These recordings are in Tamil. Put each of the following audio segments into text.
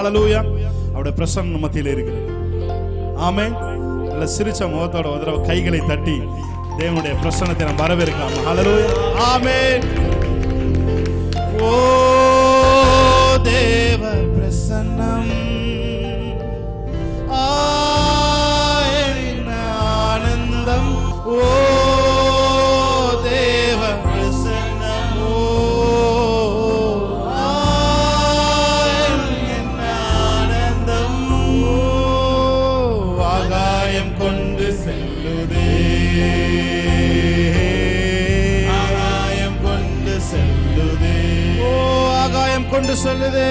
ஹல்லேலூயா. அவருடைய பிரசன்னம் மத்தியிலே இருக்கிறது. ஆமென். நல்ல சிரிச்ச முகத்தோட ஒரு தடவை கைகளை தட்டி தேவனுடைய பிரசன்னத்தை நாம் வரவேற்கலாம். ஹல்லேலூயா. ஆமென். ஓ தேவ பிரசன்னம் ஆனந்தம். ஓ தேவ பிரசன்னம் ஆனந்தம். ஆகாயம் கொண்டு செல்லுதே, ஆகாயம் கொண்டு செல்லுதே. ஓ ஆகாயம் கொண்டு செல்லுதே,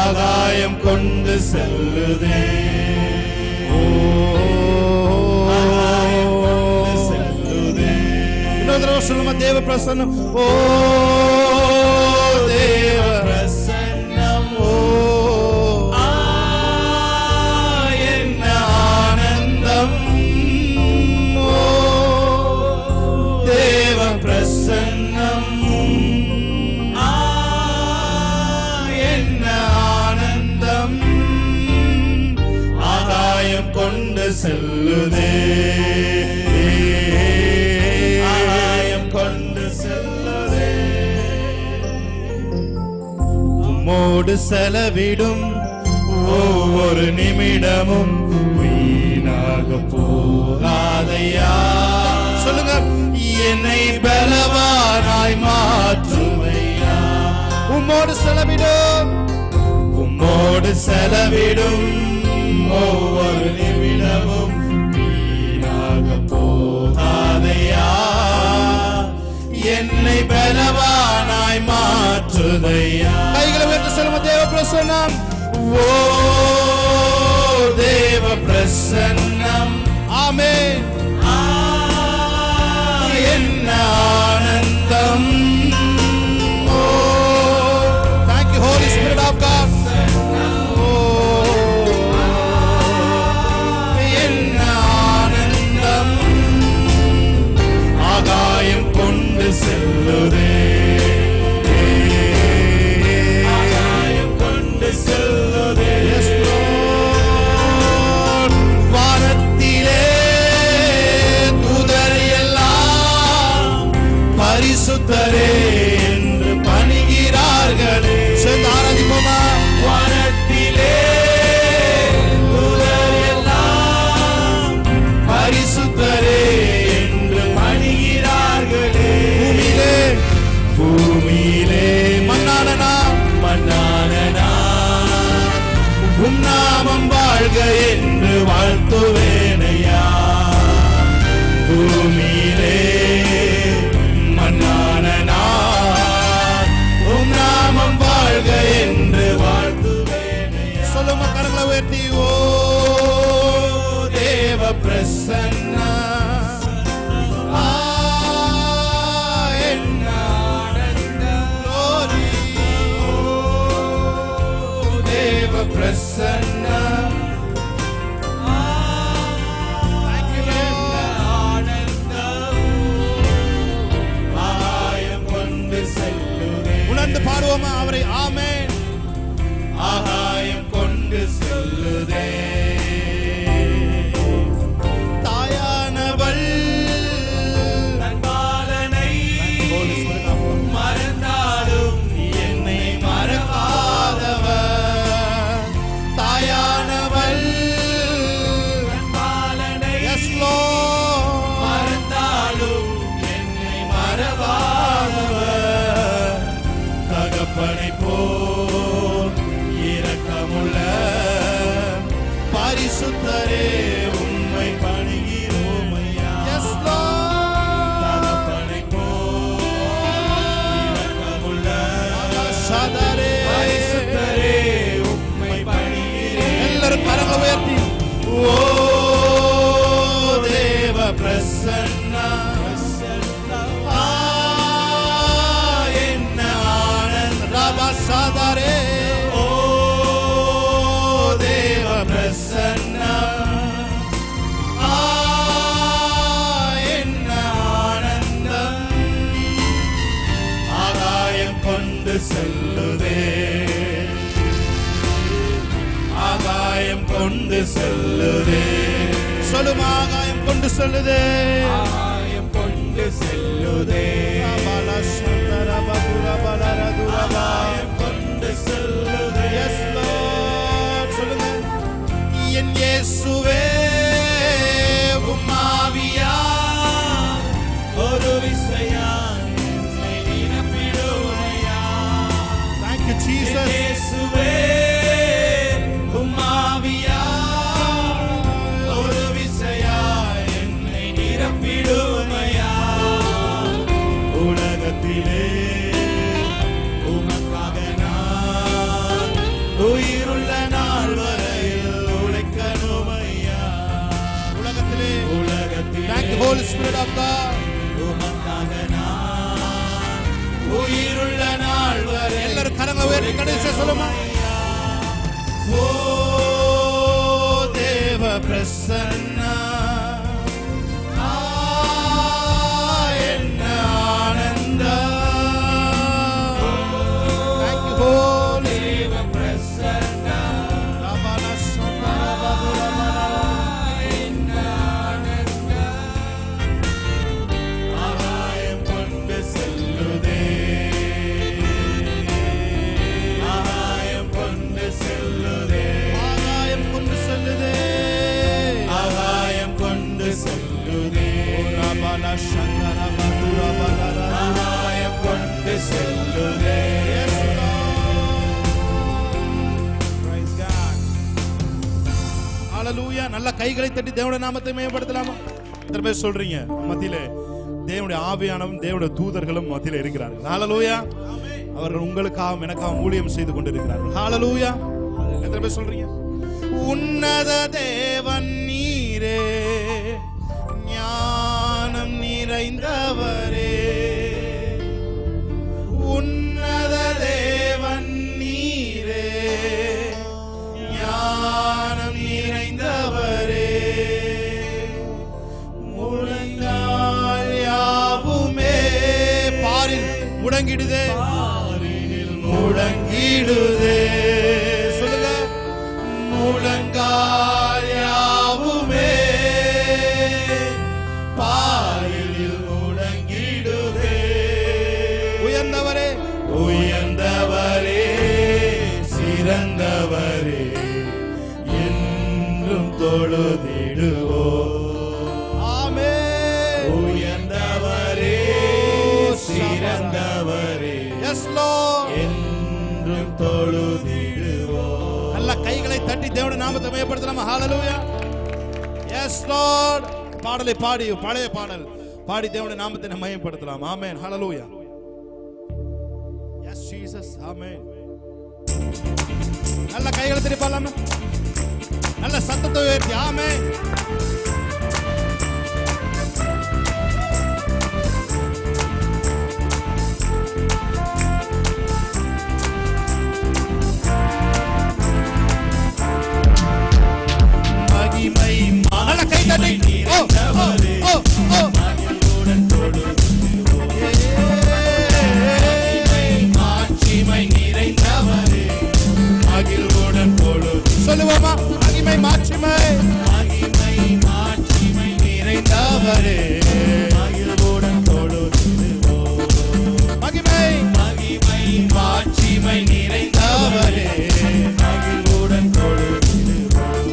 ஆகாயம் கொண்டு செல்லுதே. ஓ செல்லுதே. இன்னொரு தடவை சொல்லுமா, தேவ பிரசன்னம். ஓ தேவ பிரசன்னம். ஓ என்ன ஆனந்தம். ஓ தேவ பிரசன்னம் என்ன ஆனந்தம். ஆகாயம் கொண்டு செல்லுதே, ஆகாயம் கொண்டு செல்லுதே. உம்மோடு செலவிடும் ஒவ்வொரு நிமிடமும் வீணாக போகாதையா. சொல்லுங்க, என்னை பலவானாய் மாற்றுமையா. உம்மோடு செலவிடும், உம்மோடு செலவிடும் ஒவ்வொரு நிமிடமும் வீணாக போகாதையா. என்னை பலவானாய் மாற்றுதையா. கைகளை உயர்த்தி சொல்லுங்க, தேவ பிரசன்னம். ஓ தேவ பிரசன்னம். ஆமென். என்ன ஆனந்தம். ஓ thank you Holy Spirit of God. ஓ என்ன ஆனந்தம். ஆகாயம் கொண்டு செல்லுதே, ஆகாயம் கொண்டு செல்லுதே. Yes Lord. வானத்திலே தூதர் எல்லாம் பரிசுத்தரே என்று பணிகிறார்களே. சேர்ந்து ஆராதிப்போமா. வானத்திலே தூதர் எல்லாம் பரிசுத்தரே என்று பணிகிறார்களே. பூமியிலே, பூமியிலே மன்னானனா, மன்னானனா உம் நாமம் வாழ்க என்று வாழ்த்துவேனையா. பூமியிலே மன்னானனா உம் நாமம் வாழ்க என்று வாழ்த்துவேனையா. சொல்லுமா, கரங்களை உயர்த்தி. ஓ தேவ பிரசன்னா என்ன ஆனந்தம். glory. ஓ தேவ பிரசன்னா. Thank you Lord. ஆனந்தம். ஆகாயம் கொண்டு செல்லுதே. உணர்ந்து பாடுவோமா அவரை. ஆமென். ஆகாயம் கொண்டு செல்லுதே. தாயானவள் தன் பாலனை மறந்தாலும் என்னை மறவாதவர். தாயானவள் தன் பாலனை yes Lord மறந்தாலும் என்னை மறவாதவர். தகப்பனை போல் இரக்கமுள்ள பரிசுத்தரே உம்மை பணிகிறோம் ஐயா. Yes Lord. தகப்பனை போல் இரக்கமுள்ள பரிசுத்தரே உம்மை பணிகிறோம். எல்லாரும் கரங்களை உயர்த்தி. ஓ தேவ பிரசன்னா என்ன ஆனந்தம். ராபா சாதாரே. ஓ தேவ பிரசன்னா என்ன ஆனந்தம். ஆகாயம் கொண்டு செல்லுதே, செல்லுதே, ஆகாயம் கொண்டு செல்லுதே, ஆகாயம் கொண்டு செல்லுதே. Yes, Lord. சொல்லுங்க. என் இயேசுவே உம் ஆவியால் ஒரு விசையா என்னை நிரப்பிடுமையா. Thank you, Jesus. இயேசுவே உம் ஆவியால் ஒரு விசையா என்னை நிரப்பிடுமையா. உலகத்திலே உமக்காக நான் உயிருள்ள நாள் வரையில் உழைக்கணுமையா. உலகத்திலே உலகத்திலே Thank you, Holy Spirit of God. உமக்காக நான் உயிருள்ள நாள் வரை எல்லாரும் கரங்களை உயர்த்தி கடைசியா சொல்லுமா. ஓ தேவ பிரசன்னா என்ன ஆனந்தம். Thank you, Holy தேவ பிரசன்னா என்ன ஆனந்தம். ஆகாயம் கொண்டு செல்லுதே, ஆகாயம் கொண்டு செல்லுதே, ஆகாயம் கொண்டு செல்லுதே, ஆகாயம் கொண்டு செல்லுதே, ரபல சங்கர மதுர பலர. ஆகாயம் கொண்டு செல்லுதே. Yes, Lord. Praise God. Hallelujah. நல்ல கைகளை தட்டி தேவனுடைய நாமத்தை மேம்படுத்தலாமா? எத்தனை பேர் சொல்றீங்க மத்தியிலே தேவனுடைய ஆவியானவரும் தேவனுடைய தூதர்களும் மத்தியிலே இருக்கிறார்கள்? ஹalleluya. அவர்கள் உங்களுக்காகவும் எனக்காகவும் ஊழியம் செய்து கொண்டிருக்கிறார்கள். ஹalleluya. எத்தனை பேர் சொல்றீங்க? உன்னத தேவன் நீரே, ஞானம் நிறைந்தவரே, உன்னத தேவன் நீரே, ஞானம் நிறைந்தவரே, முழங்கால் யாவுமே பாரில் முடங்கிடுதே, பாரினில் முழங்கிடுதே. சொல்லுங்க. முழங்கால் யாவுமே பாரினில் முழங்கிடுதே. உயர்ந்தவரே, உயர்ந்தவரே, சிறந்தவரே, என்றும் தொழுதிடுவோம். ஆமென். உயர்ந்தவரே, சிறந்தவரே, Yes, Lord. என்றும் தொழுதிடுவோம். நல்ல கைகளை தட்டி தேவனுடைய நாமத்தை மேம்படுத்தலாமா? ஹalleluya. Yes, Lord. பாடலை பாடி பழைய பாடல் பாடி தேவனுடைய நாமத்தை நாம் மேம்படுத்தலாம். ஆமென். ஹalleluya. Yes, Jesus. ஆமென். நல்ல கைகளை தட்டி பாடலாமா? நல்ல சத்தத்தை உயர்த்தி ஆமென். மகிமை நல்ல கை தட்டி ஓ ஓ ஓ ஓ மகிழ்வுடன் தொழுதிடுவோம். மாட்சிமை நிறைந்தவரே, மகிழ்வுடன் தொழுதிடுவோம். சொல்லுவோமா? மகிமை மாட்சிமை மகிமை மாட்சிமை நிறைந்தவரே, மகிழ்வுடன் தொழுதிடுவோம். மகிமை மகிமை மாட்சிமை நிறைந்தவரே, மகிழ்வுடன் தொழுதிடுவோம்.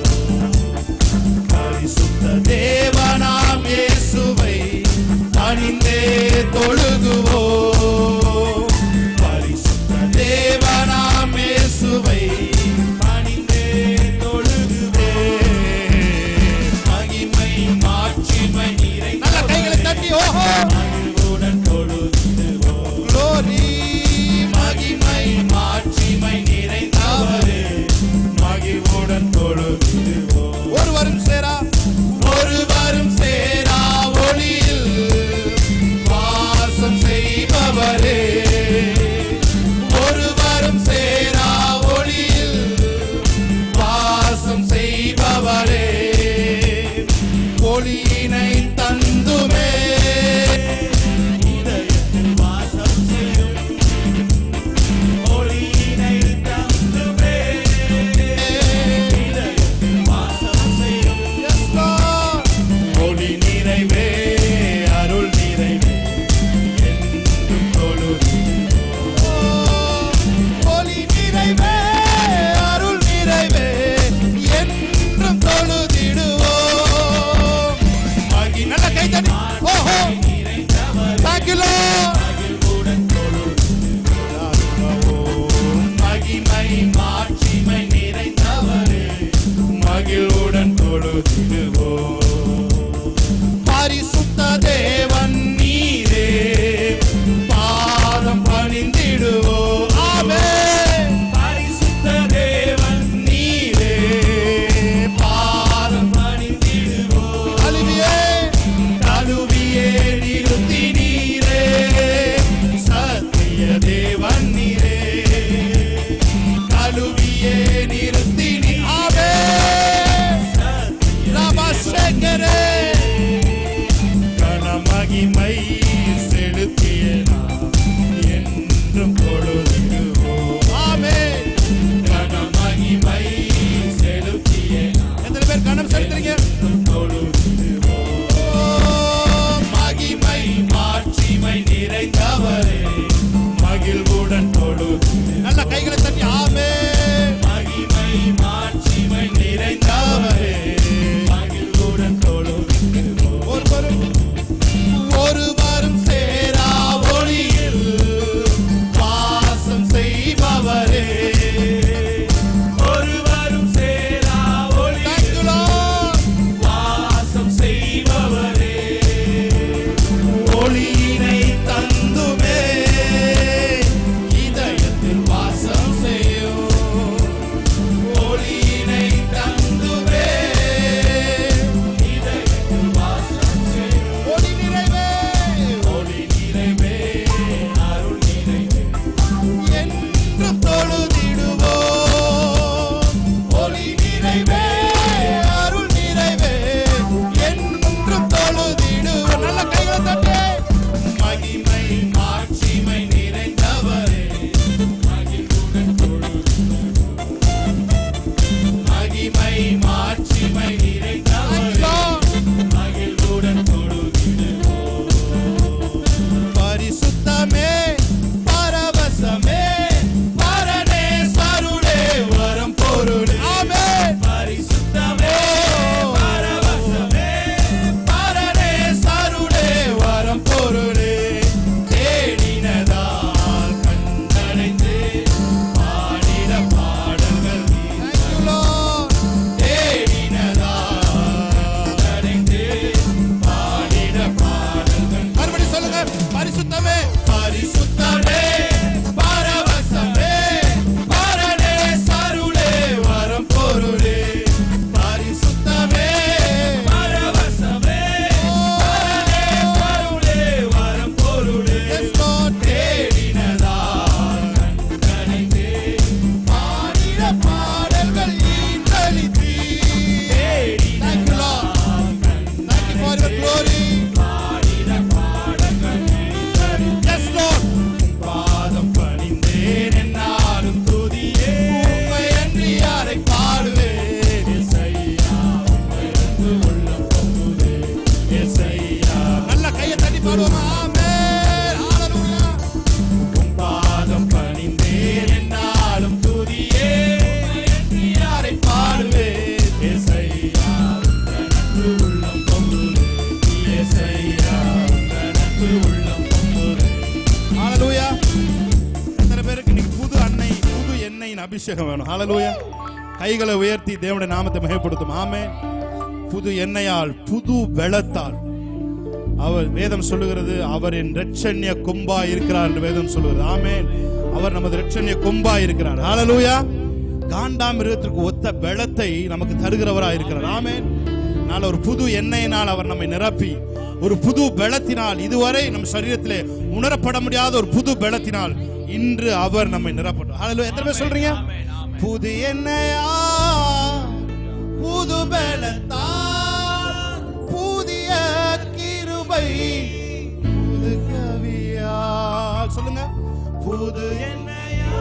பரிசுத்த தேவனாம் இயேசுவை பணிந்தே தொழுகுவோம். பரிசுத்த தேவனாம் இயேசுவை பணிந்தே தொழுகுவோம். மகிமை மாட்சிமை நல்ல கைகளை நிறைந்தவரே, தட்டி ஓஹோ மகிழ்வுடன் தொழுதிடுவோம். glory. மகிமை மாட்சிமை நிறைந்தவரே, மகிழ்வுடன் தொழுதிடுவோம். ஒருவரும் சேரா ஒருவரும் சேரா ஒளியில் வாசம் செய்ய பரிசுத்தமே பரிசுத்தமே பரவசமே பரனே சருளே வரம் பொருளே பரிசுத்தமே பரவசமே பரனே சருளே வரம் பொருளே தேடினதால் கண்கணிந்தே பாடின பாடல்கள் ஈன்றளித்தீ தேடினதால் glory பாடின பாடல்கள் yes lord பாதம் பணிந்தேன் என்னாலும் துதியே உம்மை அன்றி யாரை பாடுவேன் இயேசையா உம்மை அன்பு உள்ளம் பொங்குதே இயேசையா நல்ல கையை தட்டி பாடுவோமா ஆமென் ஹalleluya உம் பாதம் பணிந்தேன் என்னாலும் துதியே உம்மை அன்றி யாரை பாடுவேன் இயேசையா உம்மை அன்பு உள்ளம் பொங்குதே இயேசையா உம்மை அன்பு உள்ளம் பொங்குதே ஹalleluya எத்தனை பேருக்கு இன்னைக்கு புது எண்ணெயின் அபிஷேகம் வேணும் ஹalleluya கைகளை உயர்த்தி தேவனுடைய நாமத்தை மகிமைப்படுத்தும் ஆமென் புது எண்ணெயால் புது வெள்ளத்தால் அவர் வேதம் சொல்லுகிறது அவர் என் இரட்சண்ய கொம்பாய் இருக்கிறார் என்று வேதம் சொல்லுகிறது ஆமென் அவர் நமது இரட்சண்ய கொம்பாய் இருக்கிறார் ஹalleluya காண்டாமிருகத்திற்கு ஒத்த வெள்ளத்தை நமக்கு தருகிறவராய் இருக்கிறார் ஆமென் நாள ஒரு புது எண்ணெயினால் அவர் நம்மை நிரப்பி ஒரு புது பெலத்தினால் இதுவரை நம் சரீரத்திலே உணரப்பட முடியாத ஒரு புது பெலத்தினால் இன்று அவர் நம்மை நிரப்பட்டும் ஹalleluya எத்தனை பேர் சொல்றீங்க புது எண்ணெயா புது பெலத்தால் புதிய கிருபை புது கவியா சொல்லுங்க புது எண்ணெயா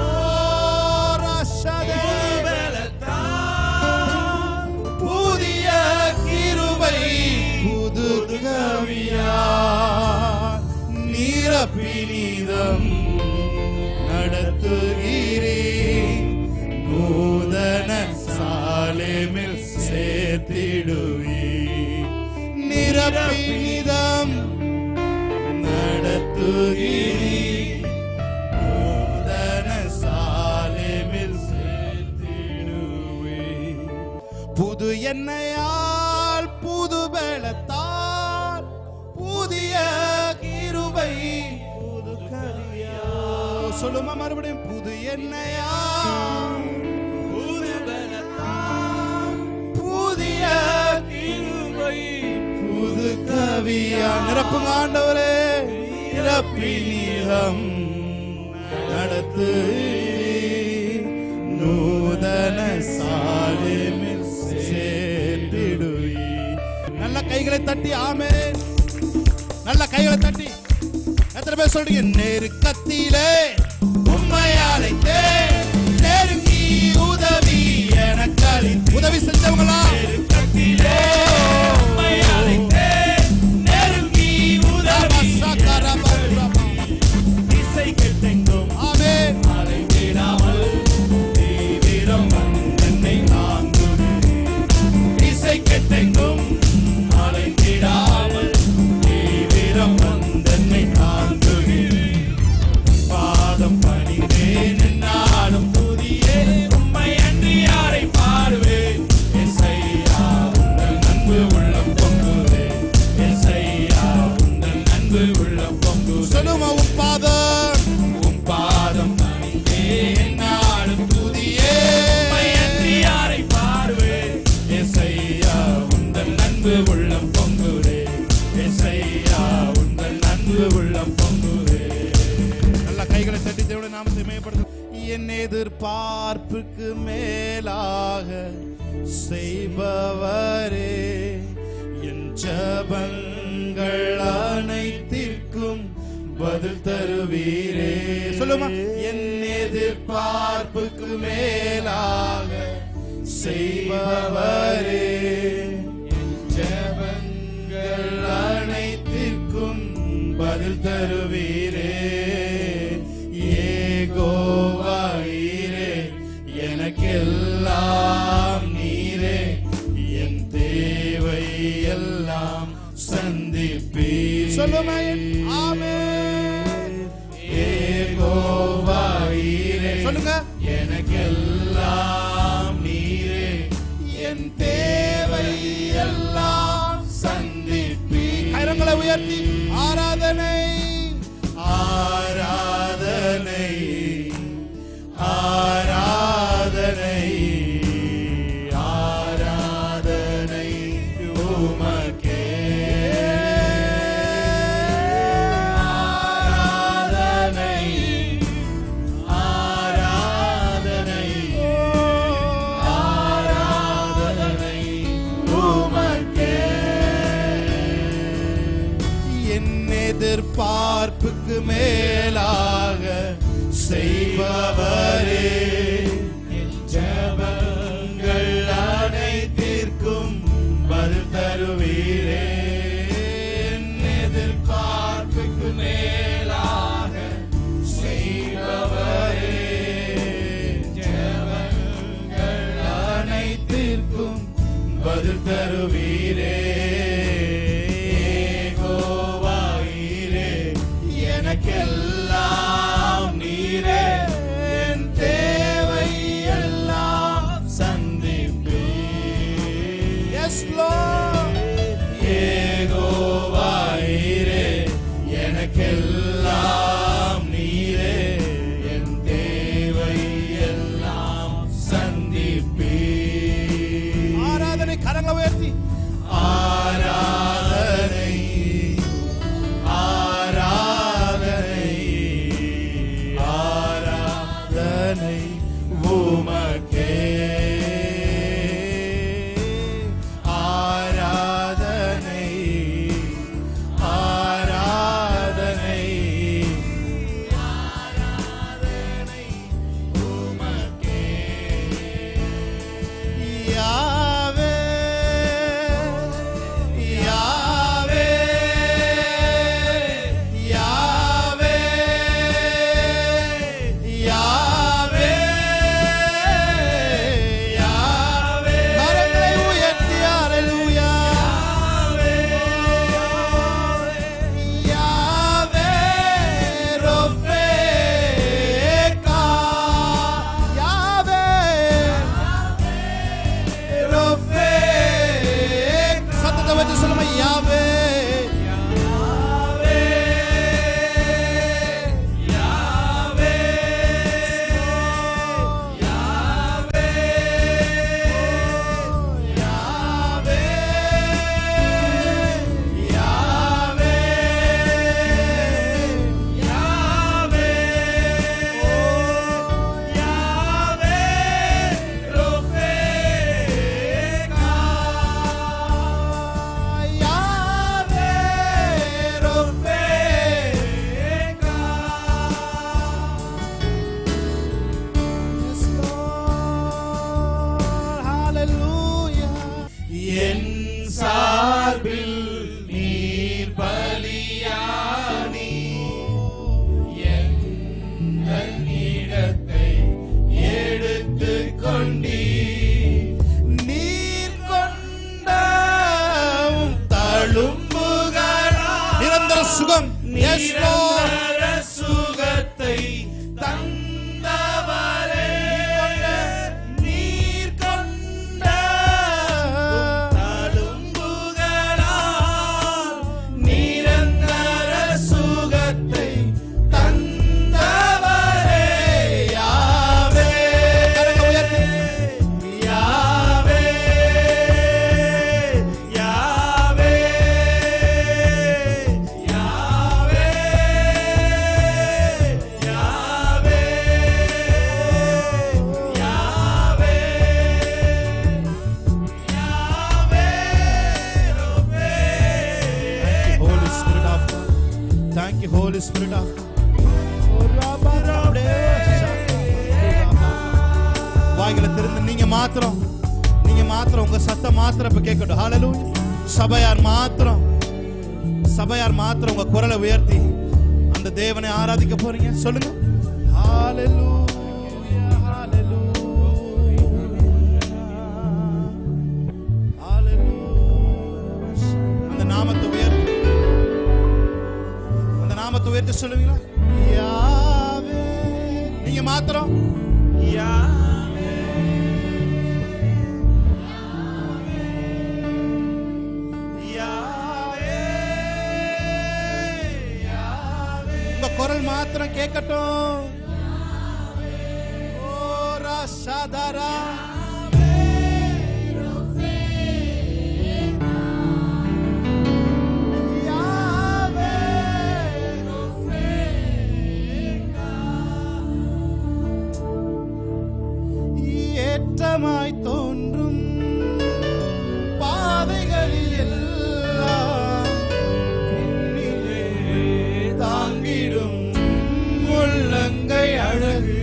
ரஷதே பெலத்தால் புதிய கிருபை புது கவியா நிரப்பினிதம் நடத்துகிறேன் நூதன சாலேமில் சேர்த்திடுவேன் நிரப்பினிதம் நடத்துகிறேன் நூதன சாலேமில் சேர்த்திடுவேன் புது எண்ணெயால் புது பெலத்தால் புதிய கிருபை புது கவியா சொல்லுமா மறுபடியும் புது எண்ணெயால் புது பெலத்தால் புதிய கிருபை புது கவியா நிரப்புங்க ஆண்டவரே நிரப்பி நீரம் நடத்து நூதன சாலேமில் சேர்த்திடுவே நல்ல கைகளை தட்டி ஆமென் நல்ல கைகளை தட்டி எத்தனை பேர் சொல்றீங்க நெருக்கத்திலே உம்மை அழைத்தேன் நெருங்கி உதவி எனக்கு அளித்தீர் உதவி செஞ்சவங்களா நெருக்கத்திலே உம்மை அழைத்தேன் நெருங்கி உதவி திசை கெட்டெங்கும் ஆமென் அலைந்திடாமல் தீவிரம் வந்தென்னை தாங்குகிறேன் திசை கெட்டெங்கும் அலைந்திடாமல் தீவிரம் வந்தென்னை தாங்குகிறேன் பாதம் பணிந்தேன் என்னாலும் துதியே உம்மை அன்றி யாரை பாடுவேன் இயேசையா உந்தன் அன்பு உள்ளம் பொங்குதே இயேசையா உந்தன் அன்பு உள்ளம் பொங்குதே சொல்லுமா உன் பாதம் உம் பாதம் பணிந்தேன் என்னாலும் துதியே உம்மை அன்றி யாரை பாடுவேன் இயேசையா உந்தன் அன்பு உள்ளம் பொங்குதே இயேசையா உந்தன் அன்பு உள்ளம் பொங்குதே நல்ல கைகளை தட்டி தேவனுடைய நாமத்தை மேம்படுத்தும் என் எதிர்பார்ப்புக்கு மேலாக செய்பவரே என் ஜபங்கள் அனைத்திற்கும் பதில் தருவீரே சொல்லுமா என் எதிர்பார்ப்புக்கு மேலாக செய்பவரே என் ஜபங்கள் அனைத்திற்கும் பதில் தருவீரே ஏகோவாயிரே எனக்கெல்லாம் நீரே என் தேவை எல்லாம் சந்திப்பீர் சொல்லுமா ஆமென் ஏகோவாயிரே சொல்லுங்க எனக்கெல்லாம் நீரே என் தேவை எல்லாம் சந்திப்பீர் கரங்களை உயர்த்தி ஆராதனை செய்பவரே, என் ஜெபங்கள் அனைத்திற்கும் பதில் தருவீரே. என் எதிர்பார்ப்புக்கு மேலாக செய்பவரே, ஜெபங்கள் அனைத்திற்கும் பதில் தருவீரே. எனக்கெல்லாம் நீரே, என் தேவை எல்லாம் சந்திப்பீர். S Lord. யெகோவா நீரே, எனக்கெல்லாம் நீரே, என் தேவை எல்லாம் சந்திப்பீர். ஆராதனை கரங்களை உயர்த்தி ஆராதனை உமக்கே, ஆராதனை ஆராதனை ஆராதனை உமக்கே. யாவே யாவே யாவே யாவே சுகம். Yes Lord. சுகத்தை தந்தவரே, நீர் கொண்ட தழும்புகளால் நிரந்தர சுகத்தை தந்தவரே. யாவே யாவே யாவே Thank you, Holy Spirit of God. வாய்களை திறந்து நீங்க மாத்திரம் உங்க சத்தம் மாத்திரம் இப்ப கேட்கட்டும். ஹalleluya. சபையார் மாத்திரம் உங்க குரலை உயர்த்தி அந்த தேவனை ஆராதிக்க போறீங்க. சொல்லுங்க ஹalleluya, ஹalleluya, ஹalleluya. அந்த நாமத்தை உயர்த்தி சொல்லுவீங்களா? யாவே. நீங்க மாத்திரம் யாவே யாவே யாவே. உங்க குரல் மாத்திரம் கேட்கட்டும். ஓ ராசாதாரா ஏற்றமாய் தோன்றும் பாதைகளில் எல்லாம் தாங்கிடும் உள்ளங்கை அழகு.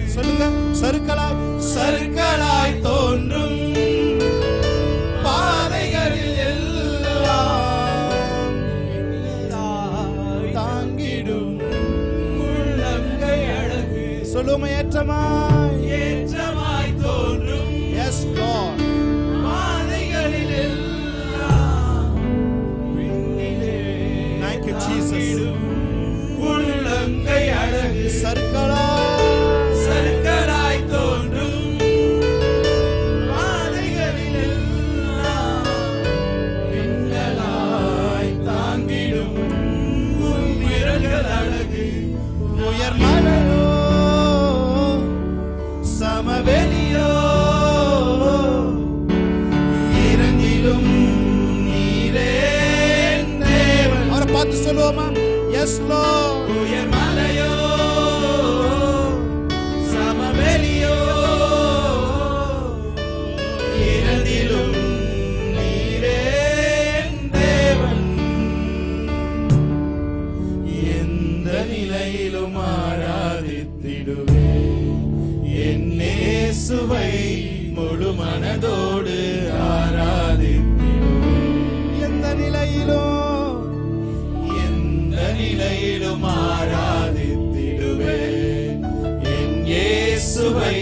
சொல்லுவோம், ஏற்றமாய் ஏற்றமாய் தோன்றும் எஸ் லார்ட் பாதைகளில் எல்லாம் விண்ணிலே Thank you, Jesus. உள்ளங்கை அழகு சர்க்கராய் தோன்றும் பாதைகளில் எல்லாம் மின்னலாய் தாங்கிடும் உன் விரல்கள் அழகு உயர் மலையோ சமவெளியோ இரண்டிலும் நீரே தேவன். அவரை பார்த்து சொல்லுவோமா, எஸ் லார்ட் உயர் மலையோ சமவெளியோ இரண்டிலும் நீரே தேவன். எந்த நிலையிலும் ஆராதித்திடுவே என் இயேசுவை முழு மனதோடு ஆராதித்திடுவே. எந்த நிலையிலும் நிலையிலும் ஆராதித்திடுவே என் இயேசுவை